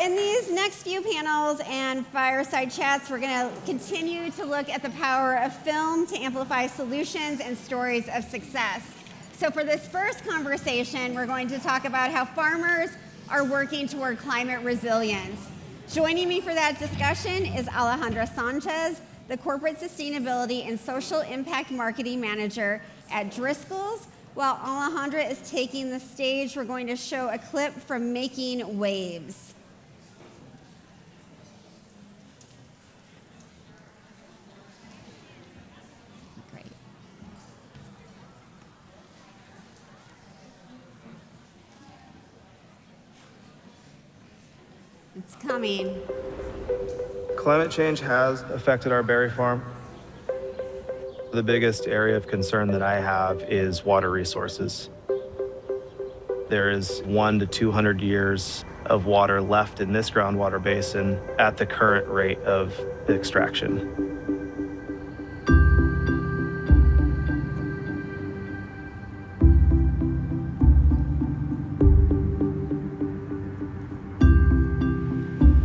in these next few panels and fireside chats, we're going to continue to look at the power of film to amplify solutions and stories of success. So for this first conversation, we're going to talk about how farmers are working toward climate resilience. Joining me for that discussion is Alejandra Sanchez, the Corporate Sustainability and Social Impact Marketing Manager at Driscoll's. While Alejandra is taking the stage, we're going to show a clip from Making Waves. Great. It's coming. Climate change has affected our berry farm. The biggest area of concern that I have is water resources. There is 100 to 200 years of water left in this groundwater basin at the current rate of extraction.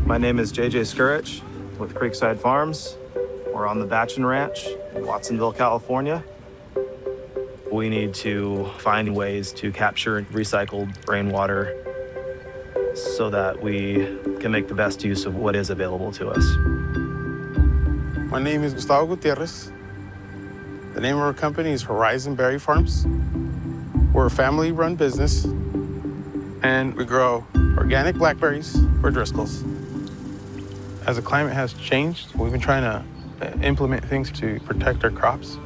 My name is JJ Skurich with Creekside Farms. We're on the Batchin Ranch in Watsonville, California. We need to find ways to capture recycled rainwater so that we can make the best use of what is available to us. My name is Gustavo Gutierrez. The name of our company is Horizon Berry Farms. We're a family-run business, and we grow organic blackberries for Driscoll's. As the climate has changed, we've been trying to implement things to protect our crops.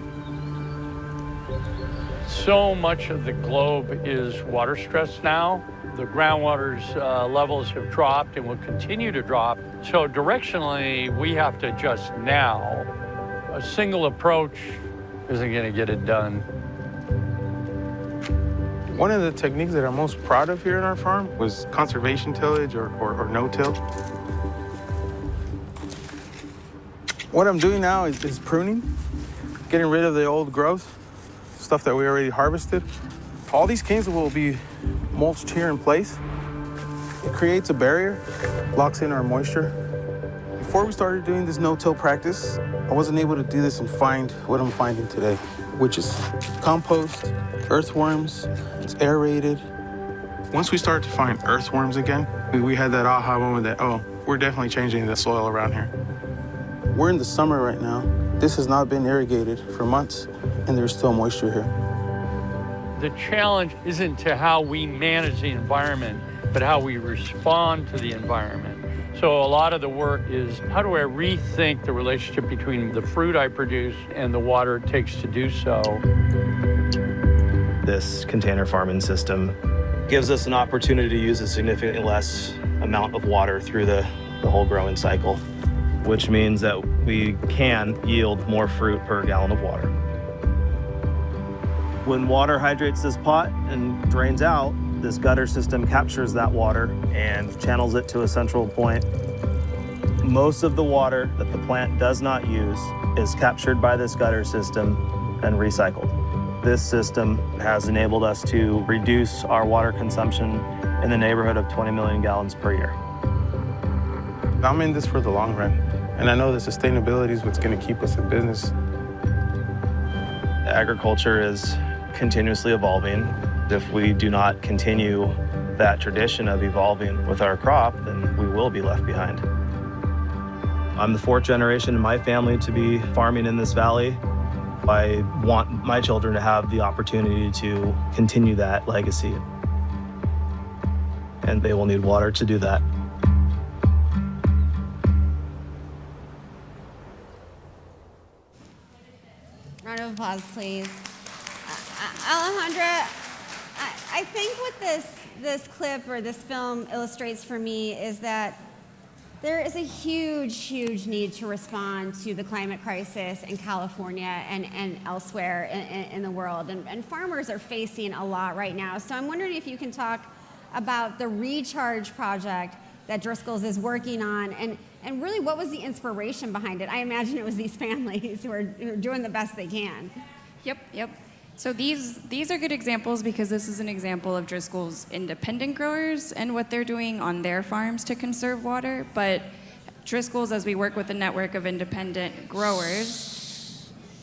So much of the globe is water stressed now. The groundwater's levels have dropped and will continue to drop. So directionally, we have to adjust now. A single approach isn't going to get it done. One of the techniques that I'm most proud of here in our farm was conservation tillage or no-till. What I'm doing now is pruning, getting rid of the old growth, stuff that we already harvested. All these canes will be mulched here in place. It creates a barrier, locks in our moisture. Before we started doing this no-till practice, I wasn't able to do this and find what I'm finding today, which is compost, earthworms, it's aerated. Once we started to find earthworms again, we had that aha moment that, oh, we're definitely changing the soil around here. We're in the summer right now. This has not been irrigated for months, and there's still moisture here. The challenge isn't to how we manage the environment, but how we respond to the environment. So a lot of the work is, how do I rethink the relationship between the fruit I produce and the water it takes to do so? This container farming system gives us an opportunity to use a significantly less amount of water through the whole growing cycle, which means that we can yield more fruit per gallon of water. When water hydrates this pot and drains out, this gutter system captures that water and channels it to a central point. Most of the water that the plant does not use is captured by this gutter system and recycled. This system has enabled us to reduce our water consumption in the neighborhood of 20 million gallons per year. I'm in this for the long run. And I know that sustainability is what's going to keep us in business. Agriculture is continuously evolving. If we do not continue that tradition of evolving with our crop, then we will be left behind. I'm the 4th generation in my family to be farming in this valley. I want my children to have the opportunity to continue that legacy. And they will need water to do that. Round of applause, please. Alejandra, I think what this clip or this film illustrates for me is that there is a huge need to respond to the climate crisis in California and elsewhere in the world. And farmers are facing a lot right now. So I'm wondering if you can talk about the Recharge project that Driscoll's is working on, and really what was the inspiration behind it? I imagine it was these families who are doing the best they can. Yep. So these are good examples because this is an example of Driscoll's independent growers and what they're doing on their farms to conserve water. But Driscoll's, as we work with a network of independent growers,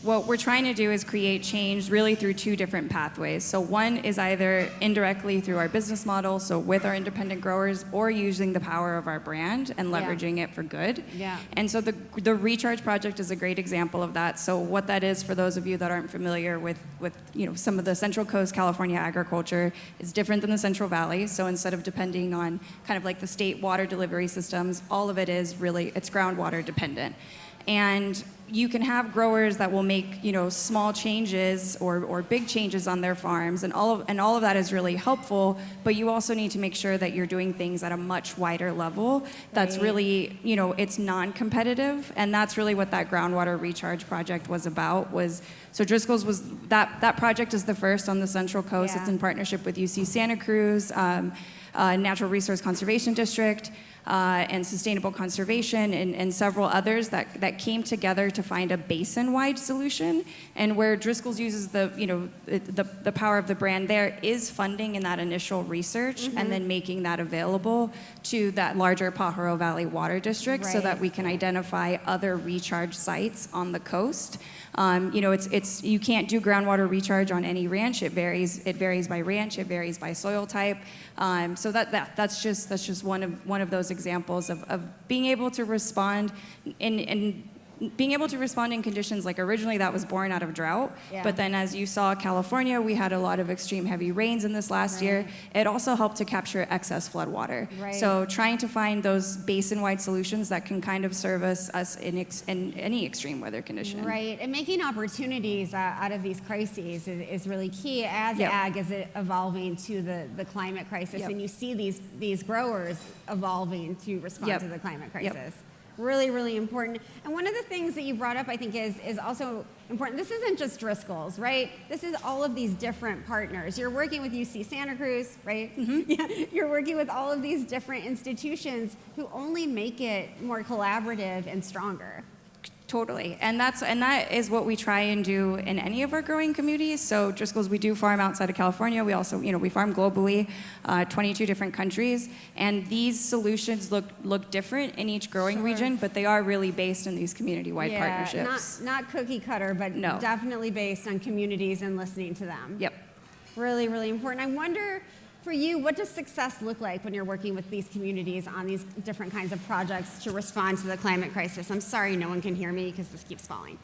what we're trying to do is create change really through two different pathways. So one is either indirectly through our business model, so with our independent growers, or using the power of our brand and leveraging it for good. Yeah. And so the Recharge Project is a great example of that. So what that is, for those of you that aren't familiar with some of the Central Coast California agriculture, is different than the Central Valley. So instead of depending on kind of like the state water delivery systems, all of it is really, it's groundwater dependent. And you can have growers that will make, small changes or big changes on their farms, and all of that is really helpful. But you also need to make sure that you're doing things at a much wider level. That's really, it's non-competitive, and that's really what that groundwater recharge project was about. So Driscoll's was that project is the first on the Central Coast. It's in partnership with UC Santa Cruz, Natural Resource Conservation District. And Sustainable Conservation and several others that came together to find a basin-wide solution, and where Driscoll's uses the power of the brand there is funding in that initial research and then making that available to that larger Pajaro Valley Water District so that we can identify other recharge sites on the coast. It's you can't do groundwater recharge on any ranch. It varies by ranch. It varies by soil type. So that's just one of those examples of being able to respond in being able to respond in conditions like originally that was born out of drought. But then, as you saw, California, we had a lot of extreme heavy rains in this last year. It also helped to capture excess flood water. So trying to find those basin-wide solutions that can kind of service us in any extreme weather condition. Right, and making opportunities out of these crises is really key as ag is evolving to the climate crisis, and you see these growers evolving to respond to the climate crisis. Really, really important. And one of the things that you brought up, I think, is also important. This isn't just Driscoll's, right? This is all of these different partners. You're working with UC Santa Cruz, right? Yeah. You're working with all of these different institutions who only make it more collaborative and stronger. Totally, and that is what we try and do in any of our growing communities. So Driscoll's, we do farm outside of California. We also, we farm globally, 22 different countries, and these solutions look different in each growing region, but they are really based in these community-wide partnerships. Not cookie cutter, but definitely based on communities and listening to them. Really, really important. I wonder, for you, what does success look like when you're working with these communities on these different kinds of projects to respond to the climate crisis? I'm sorry no one can hear me because this keeps falling.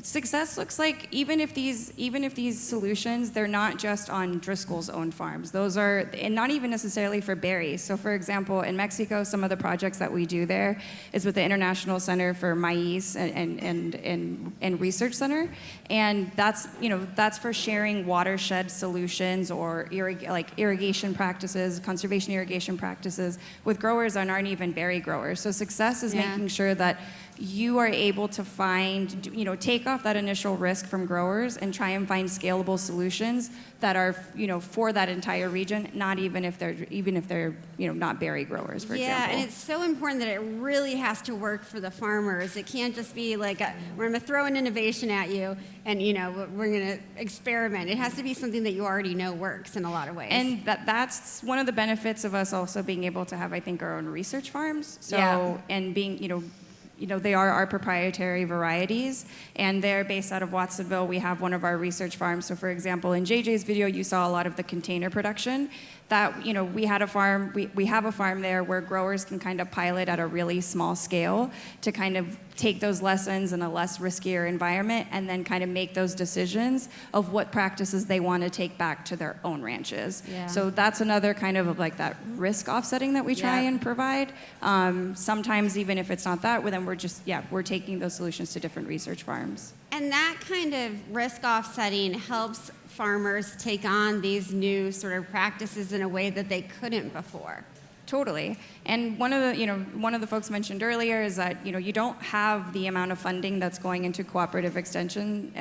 Success looks like even if these solutions, they're not just on Driscoll's own farms. Those are, and not even necessarily for berries. So for example, in Mexico, some of the projects that we do there is with the International Center for Maize and Research Center, and that's for sharing watershed solutions or irrigation practices, conservation irrigation practices with growers that aren't even berry growers. So success is making sure that you are able to find, take off that initial risk from growers and try and find scalable solutions that are, for that entire region, not even if they're not berry growers, for example. Yeah, and it's so important that it really has to work for the farmers. It can't just be like, we're going to throw an innovation at you and, we're going to experiment. It has to be something that you already know works in a lot of ways. And that's one of the benefits of us also being able to have, I think, our own research farms. So, and being, they are our proprietary varieties, and they're based out of Watsonville. We have one of our research farms. So for example, in JJ's video, you saw a lot of the container production. That, we had a farm, we have a farm there where growers can kind of pilot at a really small scale to kind of take those lessons in a less riskier environment and then kind of make those decisions of what practices they want to take back to their own ranches. So that's another kind of like that risk offsetting that we try and provide. Sometimes even if it's not that, well, then we're taking those solutions to different research farms. And that kind of risk offsetting helps farmers take on these new sort of practices in a way that they couldn't before. Totally. And one of the folks mentioned earlier is that, you don't have the amount of funding that's going into cooperative extension,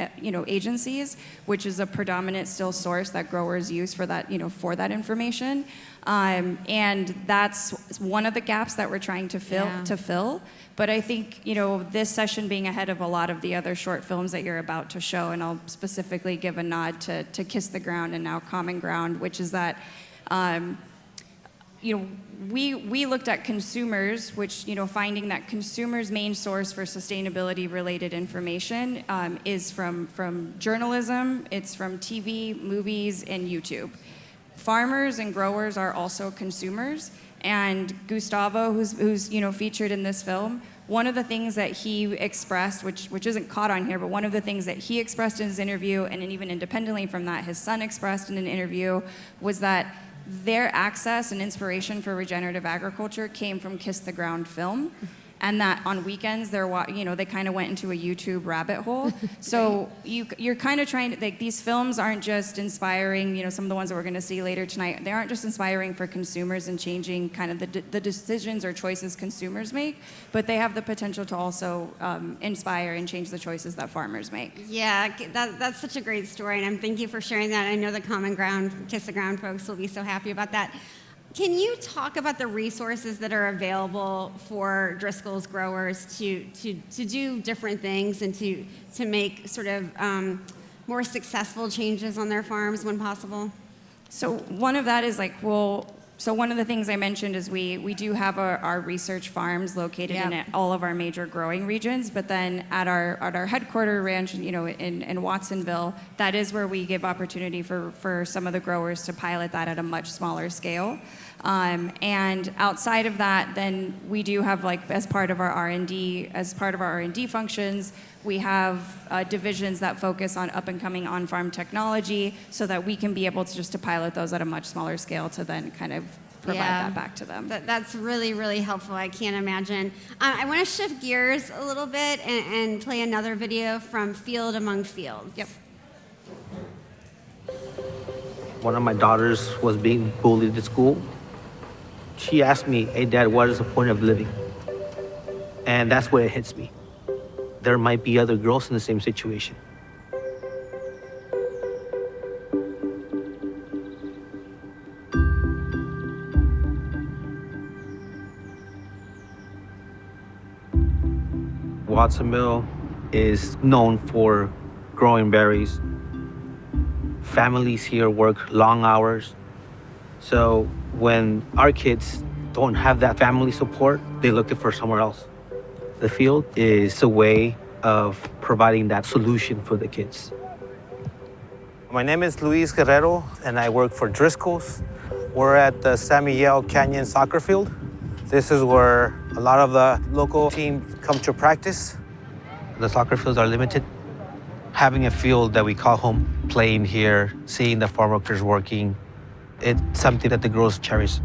agencies, which is a predominant still source that growers use for that, for that information. And that's one of the gaps that we're trying to fill. But I think, this session being ahead of a lot of the other short films that you're about to show, and I'll specifically give a nod to Kiss the Ground and now Common Ground, which is that, we looked at consumers, which, finding that consumers' main source for sustainability-related information is from journalism, it's from TV, movies, and YouTube. Farmers and growers are also consumers, and Gustavo, who's featured in this film, one of the things that he expressed, which isn't caught on here, but one of the things that he expressed in his interview, and even independently from that, his son expressed in an interview, was that their access and inspiration for regenerative agriculture came from Kiss the Ground film, and that on weekends they kind of went into a YouTube rabbit hole. So you're kind of trying to, like, these films aren't just inspiring, some of the ones that we're going to see later tonight, they aren't just inspiring for consumers and changing kind of the decisions or choices consumers make, but they have the potential to also inspire and change the choices that farmers make. Yeah, that's such a great story, and thank you for sharing that. I know the Common Ground, Kiss the Ground folks will be so happy about that. Can you talk about the resources that are available for Driscoll's growers to do different things and to make sort of more successful changes on their farms when possible? So one of that is one of the things I mentioned is we do have our research farms located in all of our major growing regions, but then at our headquarter ranch, in Watsonville, that is where we give opportunity for some of the growers to pilot that at a much smaller scale. And outside of that, then we do have, as part of our R&D functions, we have divisions that focus on up and coming on-farm technology, so that we can be able to pilot those at a much smaller scale to then kind of provide that back to them. That's really, really helpful. I can't imagine. I want to shift gears a little bit and play another video from Field Among Fields. Yep. One of my daughters was being bullied at school. She asked me, "Hey, Dad, what is the point of living?" And that's where it hits me. There might be other girls in the same situation. Watsonville is known for growing berries. Families here work long hours. So when our kids don't have that family support, they look for somewhere else. The field is a way of providing that solution for the kids. My name is Luis Guerrero, and I work for Driscoll's. We're at the San Miguel Canyon soccer field. This is where a lot of the local teams come to practice. The soccer fields are limited. Having a field that we call home, playing here, seeing the farm workers working, it's something that the girls cherish.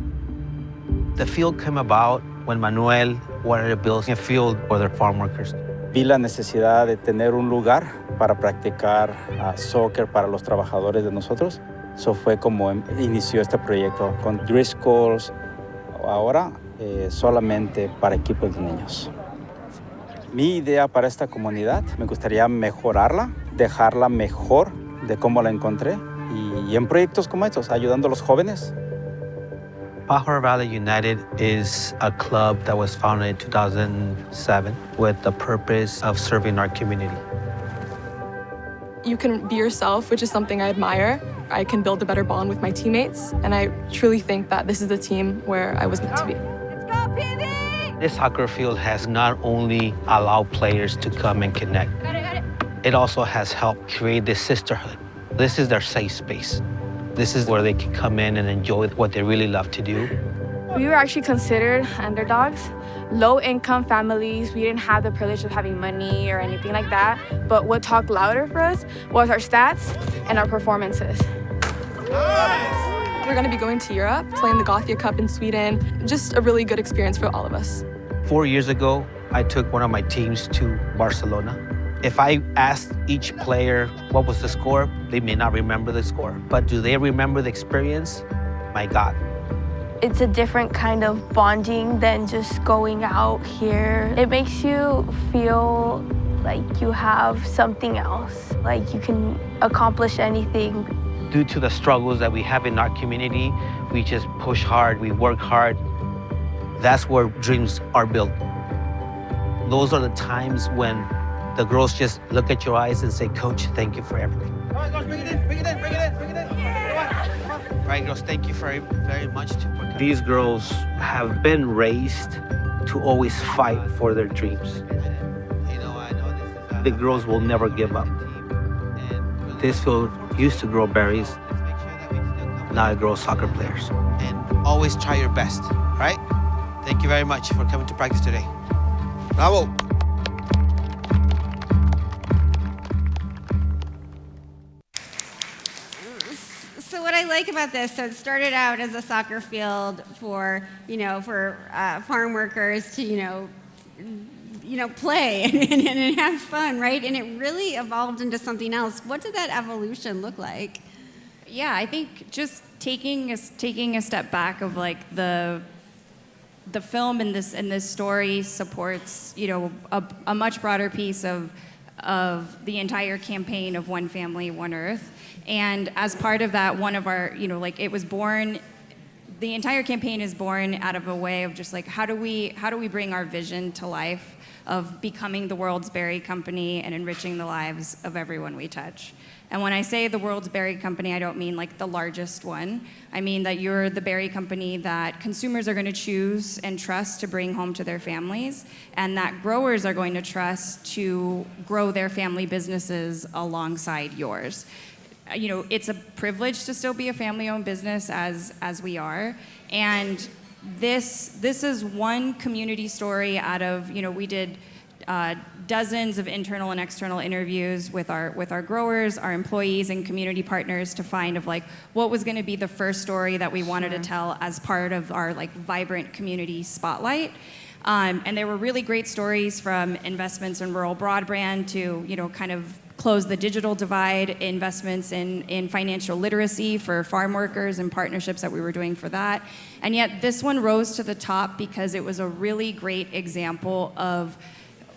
The field came about when Manuel wanted to build a field for their farm workers. Vi la necesidad de tener un lugar para practicar soccer para los trabajadores de nosotros. Eso fue como inició este proyecto con Driscoll's, ahora solamente para equipos de niños. Mi idea para esta comunidad, me gustaría mejorarla, dejarla mejor de cómo la encontré y en proyectos como estos, ayudando a los jóvenes. Pajaro Valley United is a club that was founded in 2007 with the purpose of serving our community. You can be yourself, which is something I admire. I can build a better bond with my teammates, and I truly think that this is the team where I was meant to be. Let's go, PV! This soccer field has not only allowed players to come and connect, it also has helped create this sisterhood. This is their safe space. This is where they can come in and enjoy what they really love to do. We were actually considered underdogs, low-income families. We didn't have the privilege of having money or anything like that. But what talked louder for us was our stats and our performances. We're going to be going to Europe, playing the Gothia Cup in Sweden. Just a really good experience for all of us. 4 years ago, I took one of my teams to Barcelona. If I asked each player what was the score, they may not remember the score. But do they remember the experience? My God. It's a different kind of bonding than just going out here. It makes you feel like you have something else, like you can accomplish anything. Due to the struggles that we have in our community, we just push hard, we work hard. That's where dreams are built. Those are the times when the girls just look at your eyes and say, Coach, thank you for everything. Come on, girls, bring it in, bring it in, bring it in, bring it in. Come on. All right, girls, thank you very, very much. These girls have been raised to always fight for their dreams. The girls will never give up. This field used to grow berries. Now it grows soccer players. And always try your best, right? Thank you very much for coming to practice today. Bravo! So what I like about this, so it started out as a soccer field for, farm workers to, play and have fun, right? And it really evolved into something else. What did that evolution look like? Yeah, I think just taking a step back of like the film and this story supports a much broader piece of the entire campaign of One Family, One Earth. And as part of that, one of our it was born. The entire campaign is born out of a way of just like how do we bring our vision to life of becoming the world's berry company and enriching the lives of everyone we touch. And when I say the world's berry company, I don't mean like the largest one. I mean that you're the berry company that consumers are going to choose and trust to bring home to their families, and that growers are going to trust to grow their family businesses alongside yours. It's a privilege to still be a family-owned business as we are, and this is one community story out of we did dozens of internal and external interviews with our growers, our employees, and community partners to find what was going to be the first story that we wanted to tell as part of our vibrant community spotlight. And there were really great stories from investments in rural broadband to kind of close the digital divide, investments in financial literacy for farm workers and partnerships that we were doing for that. And yet this one rose to the top because it was a really great example of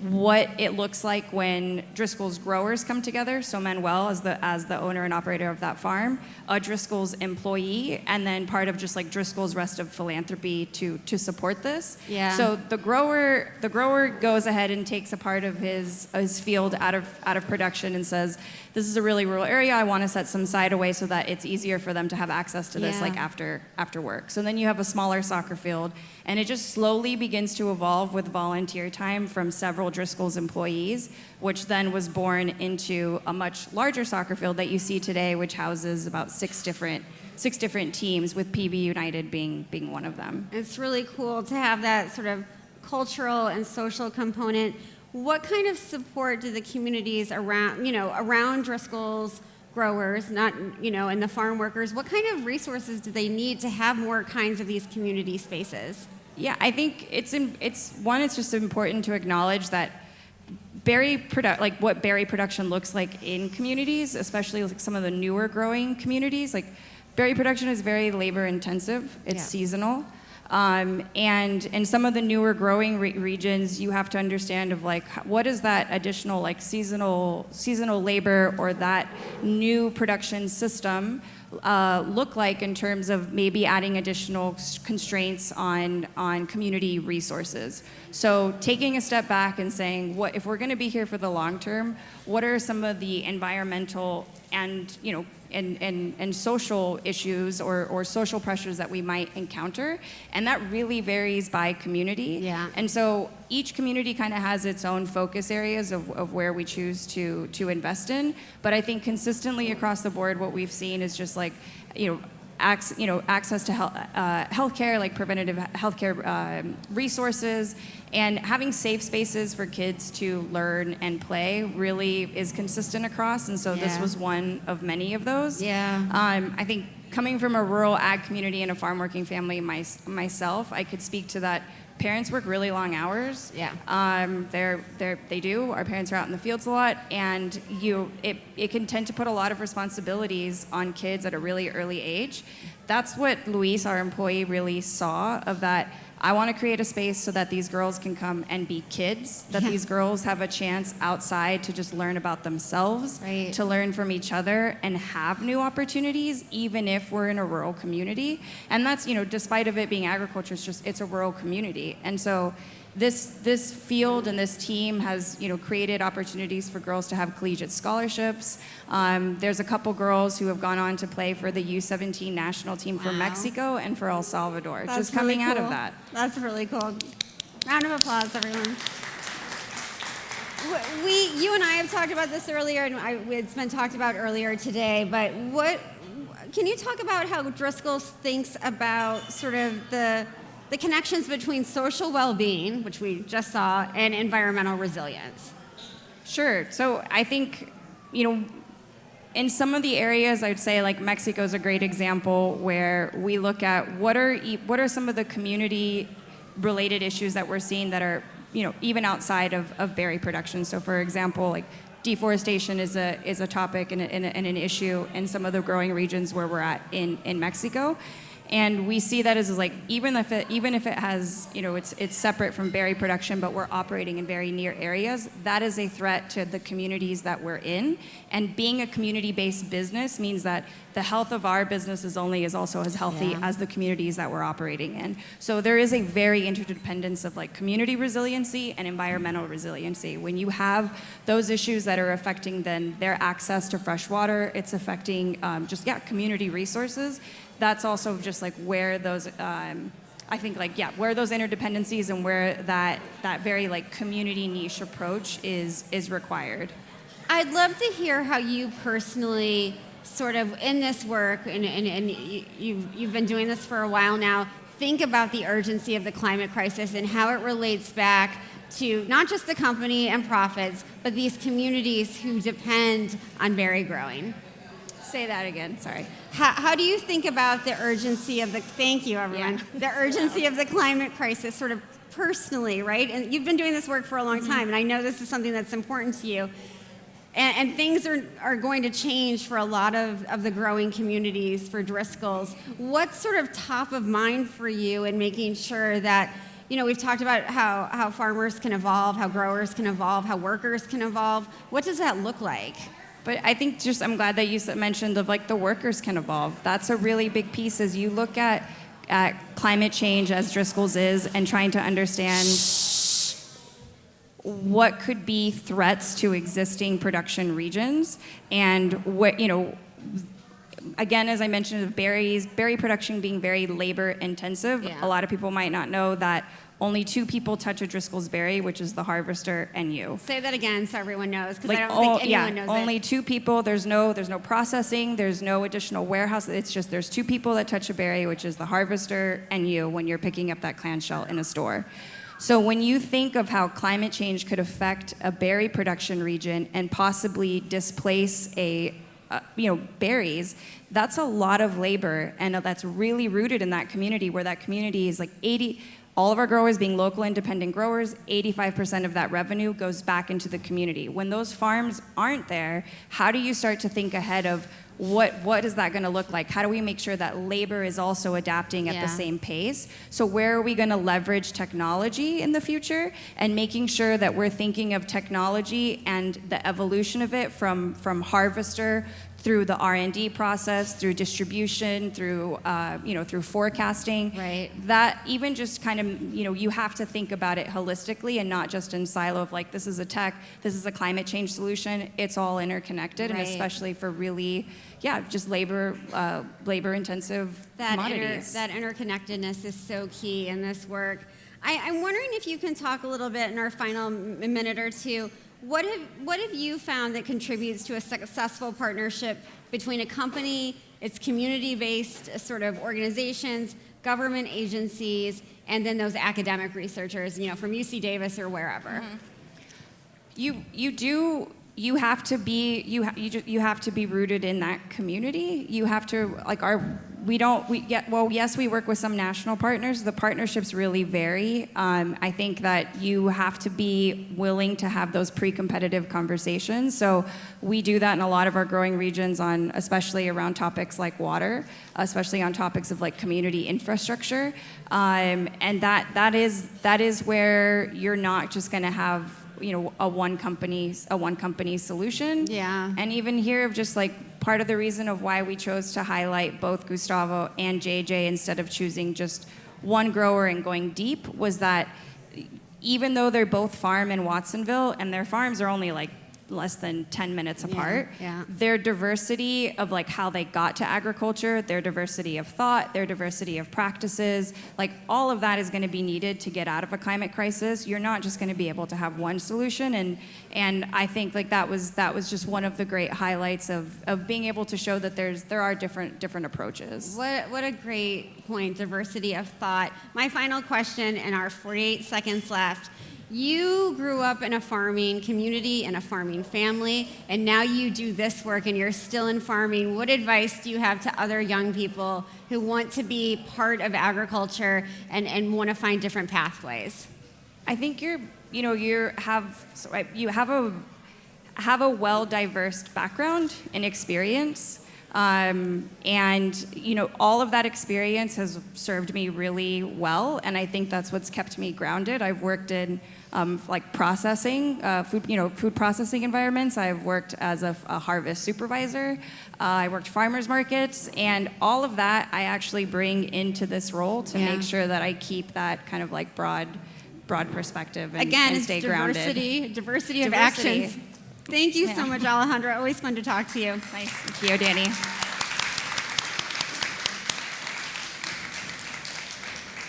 what it looks like when Driscoll's growers come together. So Manuel, as the owner and operator of that farm, a Driscoll's employee, and then part of just Driscoll's rest of philanthropy to support this. Yeah. So the grower goes ahead and takes a part of his field out of production and says, this is a really rural area. I want to set some side away so that it's easier for them to have access to this after work. So then you have a smaller soccer field, and it just slowly begins to evolve with volunteer time from several Driscoll's employees, which then was born into a much larger soccer field that you see today, which houses about six different teams, with PV United being one of them. It's really cool to have that sort of cultural and social component. What kind of support do the communities around Driscoll's growers, and the farm workers, what kind of resources do they need to have more kinds of these community spaces? Yeah, I think it's just important to acknowledge that what berry production looks like in communities, especially some of the newer growing communities. Berry production is very labor intensive. It's seasonal. And in some of the newer growing regions, you have to understand what is that additional seasonal labor or that new production system look like in terms of maybe adding additional constraints on community resources. So taking a step back and saying, if we're going to be here for the long term, what are some of the environmental and and social issues or social pressures that we might encounter, and that really varies by community. Yeah. And so each community kind of has its own focus areas of where we choose to invest in. But I think consistently across the board, what we've seen is just access to healthcare, preventative healthcare resources, and having safe spaces for kids to learn and play really is consistent across. And so this was one of many of those. Yeah. I think coming from a rural ag community and a farm working family myself, I could speak to that. Parents work really long hours. Yeah. They do. Our parents are out in the fields a lot, and it can tend to put a lot of responsibilities on kids at a really early age that's what Luis, our employee, really saw of that. I want to create a space so that these girls can come and be kids, that these girls have a chance outside to just learn about themselves, Right. to learn from each other and have new opportunities, even if we're in a rural community. And that's, despite of it being agriculture, it's a rural community. And so this field and this team has, created opportunities for girls to have collegiate scholarships. There's a couple girls who have gone on to play for the U17 national team for Mexico and for El Salvador, That's just coming really out of cool. that. That's really cool. Round of applause, everyone. You and I have talked about this earlier, and it's been talked about earlier today, but can you talk about how Driscoll thinks about sort of the connections between social well-being, which we just saw, and environmental resilience? Sure. So I think, in some of the areas, I'd say like Mexico is a great example where we look at what are some of the community-related issues that we're seeing that are, even outside of berry production. So for example, like deforestation is a topic and an issue in some of the growing regions where we're at in Mexico. And we see that as like, even if it has, it's separate from berry production, but we're operating in very near areas, that is a threat to the communities that we're in. And being a community-based business means that the health of our business is also as healthy as the communities that we're operating in. So there is a very interdependence of like community resiliency and environmental resiliency. When you have those issues that are affecting then their access to fresh water, it's affecting community resources. That's also just like where those, where those interdependencies and where that very like community niche approach is required. I'd love to hear how you personally sort of in this work, and you've been doing this for a while now, think about the urgency of the climate crisis and how it relates back to not just the company and profits, but these communities who depend on berry growing. Say that again, sorry. How do you think about the urgency of thank you everyone, the urgency of the climate crisis sort of personally, right? And you've been doing this work for a long time, and I know this is something that's important to you. And things are going to change for a lot of the growing communities for Driscoll's. What's sort of top of mind for you in making sure that, we've talked about how farmers can evolve, how growers can evolve, how workers can evolve. What does that look like? But I think I'm glad that you mentioned of like the workers can evolve. That's a really big piece as you look at climate change as Driscoll's is and trying to understand what could be threats to existing production regions and what, again, as I mentioned, of berry production being very labor intensive. Yeah. A lot of people might not know that only 2 people touch a Driscoll's berry, which is the harvester and you. Say that again so everyone knows, because I don't think anyone knows only it. 2 people. There's no processing. There's no additional warehouse. It's just there's 2 people that touch a berry, which is the harvester and you when you're picking up that clamshell in a store. So when you think of how climate change could affect a berry production region and possibly displace berries, that's a lot of labor, and that's really rooted in that community where that community is like all of our growers being local independent growers, 85% of that revenue goes back into the community. When those farms aren't there, how do you start to think ahead of what is that going to look like? How do we make sure that labor is also adapting at the same pace? So where are we going to leverage technology in the future and making sure that we're thinking of technology and the evolution of it from harvester through the R&D process, through distribution, through forecasting. Right. That even just kind of, you have to think about it holistically and not just in silo of like, this is a tech, this is a climate change solution. It's all interconnected, Right. and especially for really, just labor intensive commodities. That interconnectedness is so key in this work. I'm wondering if you can talk a little bit in our final minute or two. What have you found that contributes to a successful partnership between a company, its community-based sort of organizations, government agencies, and then those academic researchers, from UC Davis or wherever? Mm-hmm. You have to be rooted in that community. You have to, like, yes, we work with some national partners. The partnerships really vary. I think that you have to be willing to have those pre-competitive conversations. So we do that in a lot of our growing regions, especially around topics like water, especially on topics of like community infrastructure. And that is where you're not just going to have a one company solution. Yeah. And even here, just like part of the reason of why we chose to highlight both Gustavo and JJ instead of choosing just one grower and going deep was that even though they're both farm in Watsonville and their farms are only like less than 10 minutes apart, their diversity of like how they got to agriculture, their diversity of thought, their diversity of practices, like all of that is going to be needed to get out of a climate crisis. You're not just going to be able to have one solution, and I think like that was just one of the great highlights of being able to show that there are different approaches. What a great point, diversity of thought. My final question in our 48 seconds left. You grew up in a farming community and a farming family, and now you do this work and you're still in farming. What advice do you have to other young people who want to be part of agriculture and want to find different pathways? I think you have a well-diverse background and experience. And all of that experience has served me really well, and I think that's what's kept me grounded. I've worked in processing, food processing environments. I've worked as a harvest supervisor. I worked farmers markets, and all of that I actually bring into this role to make sure that I keep that kind of like broad perspective and stay grounded. Diversity of actions. Thank you so much, Alejandra. Always fun to talk to you. Nice. Thank you, Danny.